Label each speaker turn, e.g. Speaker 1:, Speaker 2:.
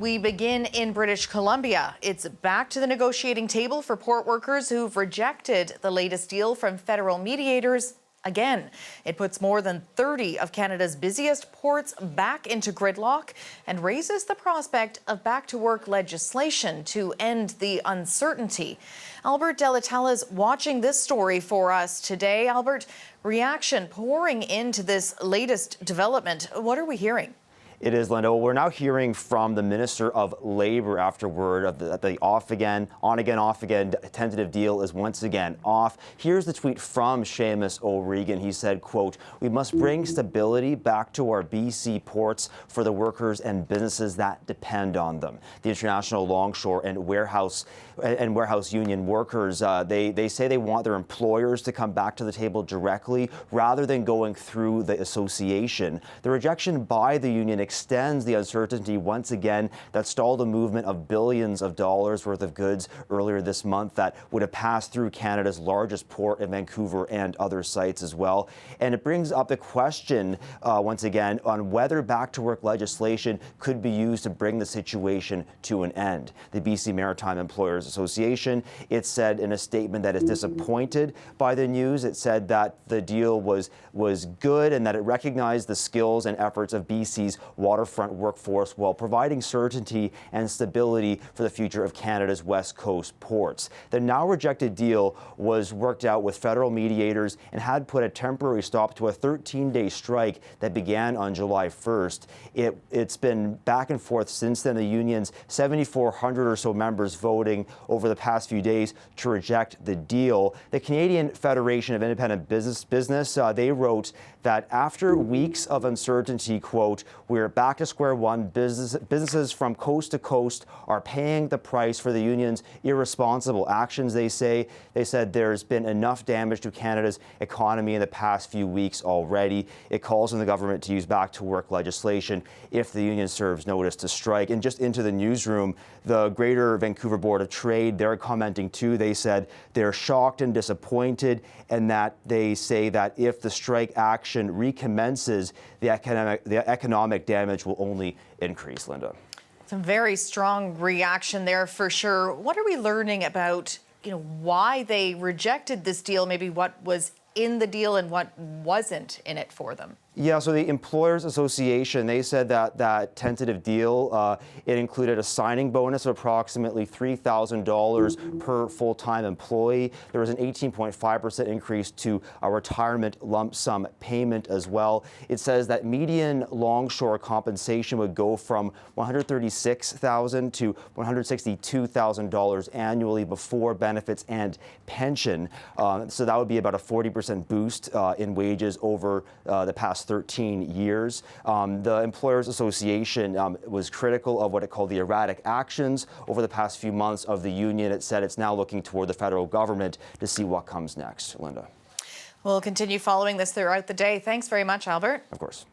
Speaker 1: We begin in British Columbia. It's back to the negotiating table for port workers who've rejected the latest deal from federal mediators again. It puts more than 30 of Canada's busiest ports back into gridlock and raises the prospect of back-to-work legislation to end the uncertainty. Albert Delatella is watching this story for us today. Albert, reaction pouring into this latest development. What are we hearing?
Speaker 2: It is, Linda. Well, we're now hearing from the Minister of Labour after word of the off-again, on-again, off-again tentative deal is once again off. Here's the tweet from Seamus O'Regan. He said, quote, "We must bring stability back to our BC ports for the workers and businesses that depend on them." The International Longshore and Warehouse Union workers, they say they want their employers to come back to the table directly rather than going through the association. The rejection by the union extends the uncertainty once again that stalled a movement of billions of dollars worth of goods earlier this month that would have passed through Canada's largest port in Vancouver and other sites as well. And it brings up the question once again on whether back-to-work legislation could be used to bring the situation to an end. The BC Maritime Employers Association, it said in a statement that it's disappointed by the news. It said that the deal was good and that it recognized the skills and efforts of BC's waterfront workforce while providing certainty and stability for the future of Canada's West Coast ports. The now rejected deal was worked out with federal mediators and had put a temporary stop to a 13-day strike that began on July 1st. It's been back and forth since then. The union's 7,400 or so members voting over the past few days to reject the deal. The Canadian Federation of Independent Business, they wrote that after weeks of uncertainty, quote, "We're back to square one. Businesses from coast to coast are paying the price for the union's irresponsible actions," they say. They said there's been enough damage to Canada's economy in the past few weeks already. It calls on the government to use back-to-work legislation if the union serves notice to strike. And just into the newsroom, the Greater Vancouver Board of Trade, they're commenting too. They said they're shocked and disappointed, and that they say that if the strike action recommences, the economic damage will only increase, Linda.
Speaker 1: Some very strong reaction there for sure. What are we learning about, why they rejected this deal, maybe what was in the deal and what wasn't in it for them?
Speaker 2: Yeah, so the Employers Association, they said that that tentative deal, it included a signing bonus of approximately $3,000 per full-time employee. There was an 18.5% increase to a retirement lump sum payment as well. It says that median longshore compensation would go from $136,000 to $162,000 annually before benefits and pension. So that would be about a 40% boost in wages over the past 13 years. The Employers Association was critical of what it called the erratic actions over the past few months of the union. It said it's now looking toward the federal government to see what comes next. Linda.
Speaker 1: We'll continue following this throughout the day. Thanks very much, Albert.
Speaker 2: Of course.